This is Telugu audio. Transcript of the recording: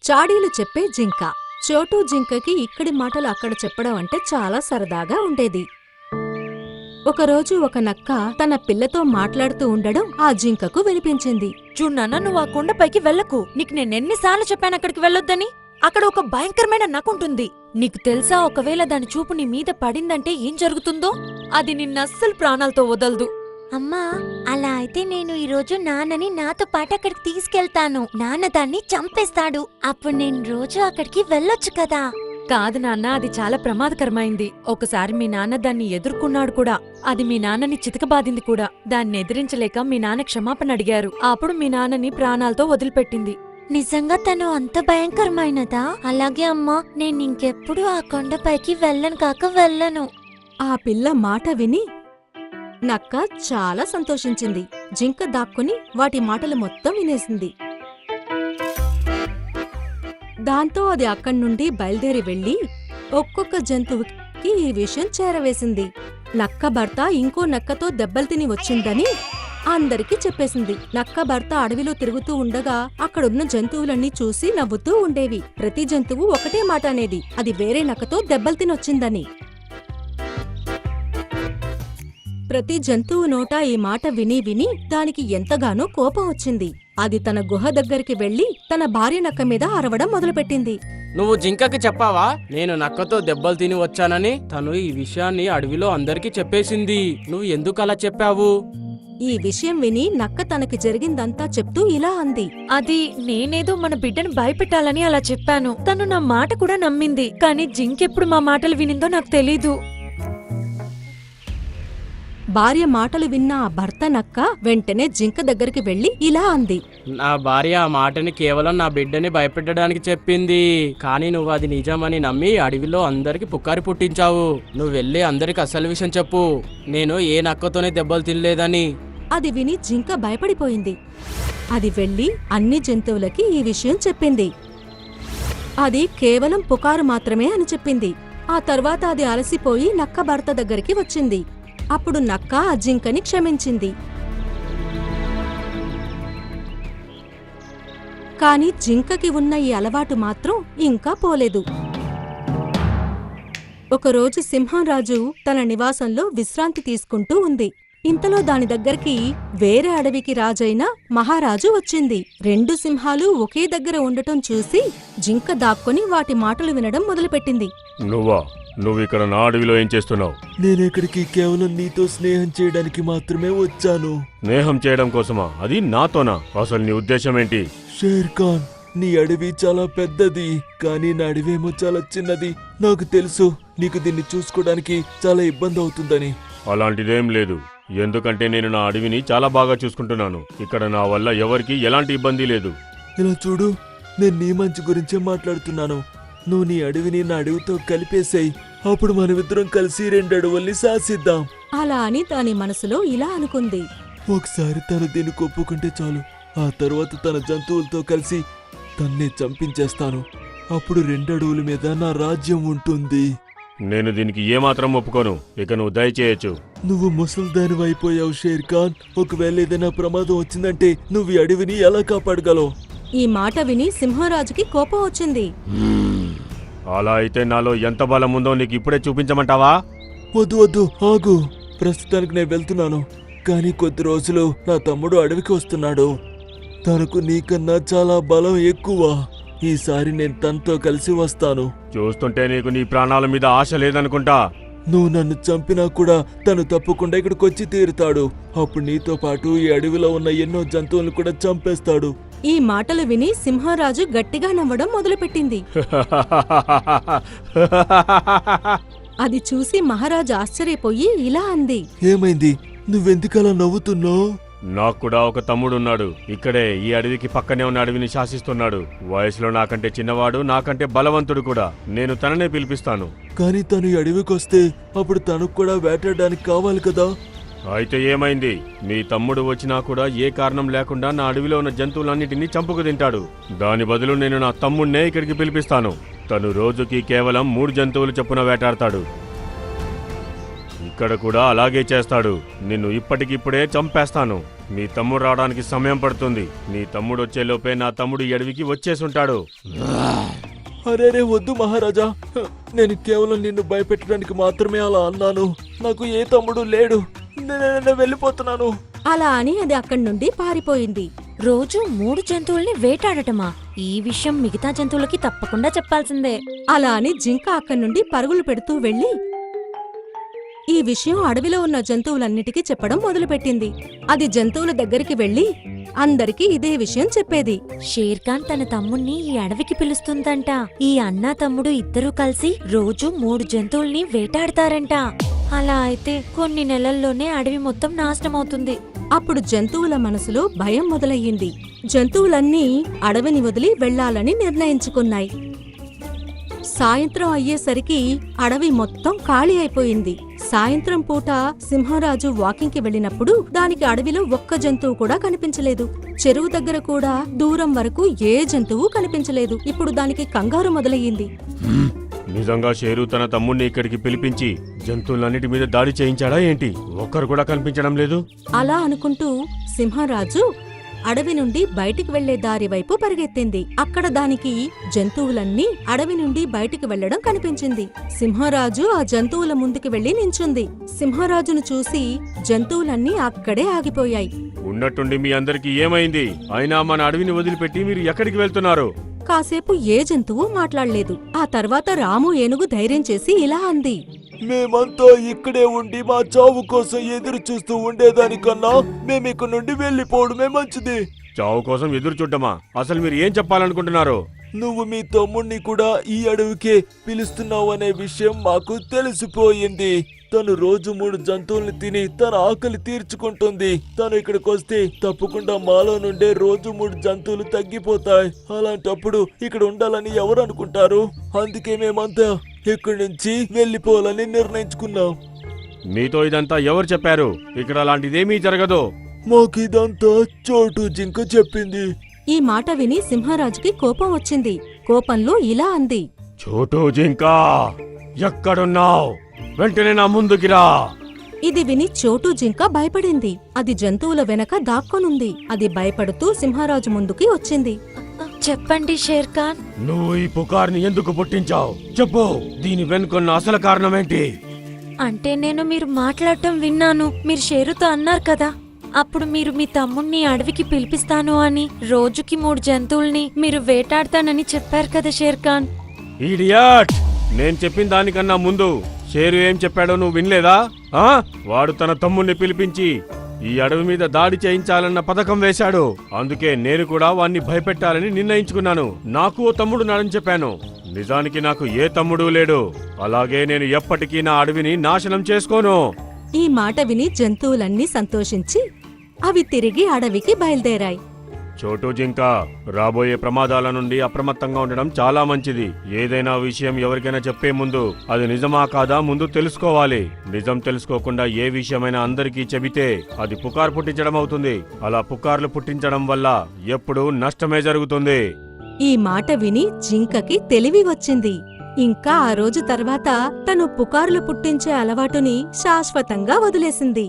చాడీలు చెప్పే జింక. చోటు జింకకి ఇక్కడి మాటలు అక్కడ చెప్పడం అంటే చాలా సరదాగా ఉండేది. ఒకరోజు ఒక నక్క తన పిల్లతో మాట్లాడుతూ ఉండడం ఆ జింకకు వినిపించింది. చూడన్నా, నువ్వు ఆ కొండపైకి వెళ్ళకు. నీకు నేనెన్నిసార్లు చెప్పాను అక్కడికి వెళ్ళొద్దని. అక్కడ ఒక భయంకరమైన నక్కుంటుంది. నీకు తెలుసా, ఒకవేళ దాని చూపు నీ మీద పడిందంటే ఏం జరుగుతుందో? అది నిన్నస్సలు ప్రాణాలతో వదలదు. అమ్మా, అలా అయితే నేను ఈరోజు నాన్నని నాతో పాటు అక్కడికి తీసుకెళ్తాను. నాన్న దాన్ని చంపేస్తాడు. అప్పుడు నేను రోజు అక్కడికి వెళ్ళొచ్చు కదా. కాదు నాన్న, అది చాలా ప్రమాదకరమైంది. ఒకసారి మీ నాన్న దాన్ని ఎదుర్కొన్నాడు కూడా. అది మీ నాన్నని చితకబాదింది కూడా. దాన్ని ఎదిరించలేక మీ నాన్న క్షమాపణ అడిగారు. అప్పుడు మీ నాన్నని ప్రాణాలతో వదిలిపెట్టింది. నిజంగా తను అంత భయంకరమైనదా? అలాగే అమ్మా, నేను ఇంకెప్పుడు ఆ కొండపైకి వెళ్ళను. ఆ పిల్ల మాట విని నక్క చాలా సంతోషించింది. జింక దాక్కుని వాటి మాటలు మొత్తం వినేసింది. దాంతో అది అక్కడ్నుండి బయలుదేరి వెళ్లి ఒక్కొక్క జంతువుకి ఈ విషయం చేరవేసింది. నక్క భర్త ఇంకో నక్కతో దెబ్బలు తిని వచ్చిందని అందరికీ చెప్పేసింది. నక్క భర్త అడవిలో తిరుగుతూ ఉండగా అక్కడున్న జంతువులన్నీ చూసి నవ్వుతూ ఉండేవి. ప్రతి జంతువు ఒకటే మాట అనేది, అది వేరే నక్కతో దెబ్బలు తినొచ్చిందని. ప్రతి జంతువు నోట ఈ మాట విని విని దానికి ఎంతగానో కోపం వచ్చింది. అది తన గుహ దగ్గరికి వెళ్లి తన భార్య నక్క మీద అరవడం మొదలుపెట్టింది. నువ్వు జింకకి చెప్పావా నేను నక్కతో దెబ్బలు తిని వచ్చానని? తను ఈ విషయాన్ని అడవిలో అందరికీ చెప్పేసింది. నువ్వు ఎందుకు అలా చెప్పావు? ఈ విషయం విని నక్క తనకి జరిగిందంతా చెప్తూ ఇలా అంది. అది నేనేదో మన బిడ్డను భయపెట్టాలని అలా చెప్పాను. తను నా మాట కూడా నమ్మింది. కానీ జింకెప్పుడు మా మాటలు వినిందో నాకు తెలీదు. భార్య మాటలు విన్న ఆ భర్త నక్క వెంటనే జింక దగ్గరికి వెళ్లి ఇలా అంది. నా భార్య ఆ మాటని కేవలం నా బిడ్డని భయపెట్టడానికి చెప్పింది. కానీ నువ్వు అది నిజమని నమ్మి అడవిలో అందరికి పుకారి పుట్టించావు. నువ్వు వెళ్ళి అందరికి అసలు విషయం చెప్పు, నేను ఏ నక్కతోనే దెబ్బలు తినలేదని. అది విని జింక భయపడిపోయింది. అది వెళ్లి అన్ని జంతువులకి ఈ విషయం చెప్పింది. అది కేవలం పుకారు మాత్రమే అని చెప్పింది. ఆ తర్వాత అది అలసిపోయి నక్క భర్త దగ్గరికి వచ్చింది. అప్పుడు నక్క ఆ జింకని క్షమించింది. కాని జింకకి ఉన్న ఈ అలవాటు మాత్రం ఇంకా పోలేదు. ఒకరోజు సింహంరాజు తన నివాసంలో విశ్రాంతి తీసుకుంటూ ఉంది. ఇంతలో దాని దగ్గరికి వేరే అడవికి రాజైన మహారాజు వచ్చింది. 2 సింహాలు ఒకే దగ్గర ఉండటం చూసి జింక దాక్కొని వాటి మాటలు వినడం మొదలుపెట్టింది. నువ్విక్కడ నా అడవిలో ఏం చేస్తున్నావు? నేనెక్కడికి కేవలం నీతో స్నేహం చేయడానికి మాత్రమే వచ్చాను. స్నేహం చేయడం కోసమా? అది నాతోనా? అసలు నీ ఉద్దేశం ఏంటి? షేర్ ఖాన్, నీ అడవి చాలా పెద్దది, కానీ నా అడవేమో చాలా చిన్నది. నాకు తెలుసు నీకు దీన్ని చూసుకోవడానికి చాలా ఇబ్బంది అవుతుందని. అలాంటిదేం లేదు. ఎందుకంటే నేను నా అడవిని చాలా బాగా చూసుకుంటున్నాను. ఇక్కడ నా వల్ల ఎవరికి ఎలాంటి ఇబ్బంది లేదు. ఇలా చూడు, నేను నీ మంచి గురించే మాట్లాడుతున్నాను. నువ్వు నీ అడవిని నా అడవితో కలిపేసేయ్. అప్పుడు మనమిద్దరం కలిసి 2 అడవుల్ని శాసిద్దాం. అలా అని దాని మనసులో ఇలా అనుకుంది. ఒకసారి తను దీన్ని ఒప్పుకుంటే చాలు. ఆ తర్వాత తన జంతువులతో కలిసి తన్నే చంపించేస్తాను. అప్పుడు 2 అడవుల మీద నా రాజ్యం ఉంటుంది. నేను దీనికి ఏమాత్రం ఒప్పుకోను. ఇక నువ్వు దయచేయచ్చు. నువ్వు ముసల్దానివి అయిపోయావు షేర్ ఖాన్. ఒకవేళ ఏదైనా ప్రమాదం వచ్చిందంటే నువ్వు ఈ అడవిని ఎలా కాపాడగలవు? ఈ మాట విని సింహరాజుకి కోపం వచ్చింది. అలా అయితే నాలో ఎంత బలం ఉందో నీకు ఇప్పుడే చూపించమంటావా? వద్దు ఆగు. ప్రస్తుతానికి నేను వెళ్తున్నాను. కానీ కొద్ది రోజులు నా తమ్ముడు అడవికి వస్తున్నాడు. తనకు నీకన్నా చాలా బలం ఎక్కువ. ఈసారి నేను తనతో కలిసి వస్తాను. చూస్తుంటే నీకు నీ ప్రాణాల మీద ఆశ లేదనుకుంటా. నువ్వు నన్ను చంపినా కూడా తను తప్పకుండా ఇక్కడికి వచ్చి తీరుతాడు. అప్పుడు నీతో పాటు ఈ అడవిలో ఉన్న ఎన్నో జంతువులను కూడా చంపేస్తాడు. ఈ మాటలు విని సింహరాజు గట్టిగా నవ్వడం మొదలుపెట్టింది. అది చూసి మహారాజు ఆశ్చర్యపోయి ఇలా అంది. ఏమైంది? నువ్వెందుకలా నవ్వుతున్నావు? నాకు కూడా ఒక తమ్ముడున్నాడు. ఇక్కడే ఈ అడవికి పక్కనే ఉన్న అడవిని శాసిస్తున్నాడు. వయసులో నాకంటే చిన్నవాడు, నాకంటే బలవంతుడు కూడా. నేను తననే పిలిపిస్తాను. కానీ తను ఈ అడవికి వస్తే అప్పుడు తనకు కూడా వేటాడడానికి కావాలి కదా. అయితే ఏమైంది? మీ తమ్ముడు వచ్చినా కూడా ఏ కారణం లేకుండా నా అడవిలో ఉన్న జంతువులన్నిటినీ చంపుకు తింటాడు. దాని బదులు నేను నా తమ్ముడినే ఇక్కడికి పిలిపిస్తాను. తను రోజుకి కేవలం 3 జంతువులు చొప్పున వేటాడతాడు. ఇక్కడ కూడా అలాగే చేస్తాడు. నిన్ను ఇప్పటికిప్పుడే చంపేస్తాను. మీ తమ్ముడు రావడానికి సమయం పడుతుంది. నీ తమ్ముడు వచ్చేలోపే నా తమ్ముడు ఈ అడవికి వచ్చేసుంటాడు. అరేరే వద్దు మహారాజా, నేను కేవలం నిన్ను భయపెట్టడానికి మాత్రమే అలా అన్నాను. నాకు ఏ తమ్ముడు లేడు. నేను వెళ్ళిపోతున్నాను. అలా అని అది అక్కడి నుండి పారిపోయింది. రోజు 3 జంతువుల్ని వేటాడటమా? ఈ విషయం మిగతా జంతువులకి తప్పకుండా చెప్పాల్సిందే. అలా అని జింక అక్కడి నుండి పరుగులు పెడుతూ వెళ్లి ఈ విషయం అడవిలో ఉన్న జంతువులన్నిటికీ చెప్పడం మొదలుపెట్టింది. అది జంతువుల దగ్గరికి వెళ్లి అందరికీ ఇదే విషయం చెప్పేది. షేర్ఖాన్ తన తమ్ముణ్ణి ఈ అడవికి పిలుస్తుందంట. ఈ అన్నా తమ్ముడు ఇద్దరూ కలిసి రోజు 3 జంతువుల్ని వేటాడతారంట. అలా అయితే కొన్ని నెలల్లోనే అడవి మొత్తం నాశనమవుతుంది. అప్పుడు జంతువుల మనసులో భయం మొదలయ్యింది. జంతువులన్నీ అడవిని వదిలి వెళ్లాలని నిర్ణయించుకున్నాయి. సాయంత్రం అయ్యేసరికి అడవి మొత్తం ఖాళీ అయిపోయింది. సాయంత్రం పూట సింహరాజు వాకింగ్కి వెళ్ళినప్పుడు దానికి అడవిలో ఒక్క జంతువు కూడా కనిపించలేదు. చెరువు దగ్గర కూడా దూరం వరకు ఏ జంతువు కనిపించలేదు. ఇప్పుడు దానికి కంగారు మొదలయ్యింది. నిజంగా షేరు తన తమ్ముడిని ఇక్కడికి పిలిపించి జంతువులన్నిటి మీద దాడి చేయించాడా ఏంటి? ఒక్కరు కూడా కనిపించడం లేదు. అలా అనుకుంటూ సింహరాజు అడవి నుండి బయటికి వెళ్లే దారి వైపు పరిగెత్తింది. అక్కడ దానికి జంతువులన్నీ అడవి నుండి బయటికి వెళ్లడం కనిపించింది. సింహరాజు ఆ జంతువుల ముందుకు వెళ్లి నించుంది. సింహరాజును చూసి జంతువులన్నీ అక్కడే ఆగిపోయాయి. ఉన్నట్టుండి మీ అందరికి ఏమైంది? అయినా మన అడవిని వదిలిపెట్టి మీరు ఎక్కడికి వెళ్తున్నారు? కాసేపు ఏ జంతువు మాట్లాడలేదు. ఆ తర్వాత రాము ఏనుగు ధైర్యం చేసి ఇలా అంది. మేమంతా ఇక్కడే ఉండి మా చావు కోసం ఎదురు చూస్తూ ఉండేదానికన్నా మేమిక్కడి నుండి వెళ్ళిపోవడమే మంచిది. చావు కోసం ఎదురు చూడ్డమా? అసలు మీరు ఏం చెప్పాలనుకుంటున్నారు? నువ్వు మీ తమ్ముణ్ణి కూడా ఈ అడవికే పిలుస్తున్నావు అనే విషయం మాకు తెలిసిపోయింది. తను రోజు 3 జంతువుల్ని తిని తన ఆకలి తీర్చుకుంటుంది. తను ఇక్కడికి వస్తే తప్పకుండా మాలో నుండే రోజు 3 జంతువులు తగ్గిపోతాయి. అలాంటప్పుడు ఇక్కడ ఉండాలని ఎవరు అనుకుంటారు? అందుకే మేమంతా ఇక్కడి నుంచి వెళ్ళిపోవాలని నిర్ణయించుకున్నాం. మీతో ఇదంతా ఎవరు చెప్పారు? ఇక్కడ అలాంటిదేమీ జరగదు. మాకిదంతా చోటు జింక చెప్పింది. ఈ మాట విని సింహరాజుకి కోపం వచ్చింది. కోపంలో ఇలా అంది. చోటు జింకా, ఎక్కడున్నావు? వెంటనే నా ముందుకి రా. ఇది విని చోటు జింక భయపడింది. అది జంతువుల వెనక దాక్కొనుంది. అది భయపడుతూ సింహరాజు ముందుకి వచ్చింది. చెప్పండి షేర్ఖాన్. నువ్వు ఈ పుకార్ని ఎందుకు పుట్టించావు? చెప్పు, దీని వెనుకున్న అసలు కారణమేంటి? అంటే నేను మీరు మాట్లాడటం విన్నాను. మీరు షేరుతో అన్నారు కదా, అప్పుడు మీరు మీ తమ్ముణ్ణి అడవికి పిలిపిస్తాను అని, రోజుకి 3 జంతువుల్ని మీరు వేటాడతానని చెప్పారు కదా షేర్ఖాన్. ఈడియట్! నేను చెప్పిన దానికన్నా ముందు షేరు ఏం చెప్పాడో నువ్వు వినలేదా? వాడు తన తమ్ముణ్ణి పిలిపించి ఈ అడవి మీద దాడి చేయించాలన్న పథకం వేశాడు. అందుకే నేను కూడా వాణ్ణి భయపెట్టాలని నిర్ణయించుకున్నాను. నాకు ఓ తమ్ముడు నాడని చెప్పాను. నిజానికి నాకు ఏ తమ్ముడు లేడు. అలాగే నేను ఎప్పటికీ నా అడవిని నాశనం చేసుకోను. ఈ మాట విని జంతువులన్నీ సంతోషించి అవి తిరిగి అడవికి బయలుదేరాయి. చోటు జింక, రాబోయే ప్రమాదాల నుండి అప్రమత్తంగా ఉండడం చాలా మంచిది. ఏదైనా విషయం ఎవరికైనా చెప్పే ముందు అది నిజమా కాదా ముందు తెలుసుకోవాలి. నిజం తెలుసుకోకుండా ఏ విషయమైనా అందరికీ చెబితే అది పుకారు పుట్టించడం అవుతుంది. అలా పుకార్లు పుట్టించడం వల్ల ఎప్పుడూ నష్టమే జరుగుతుంది. ఈ మాట విని జింకకి తెలివి వచ్చింది. ఇంకా ఆ రోజు తర్వాత తను పుకార్లు పుట్టించే అలవాటుని శాశ్వతంగా వదిలేసింది.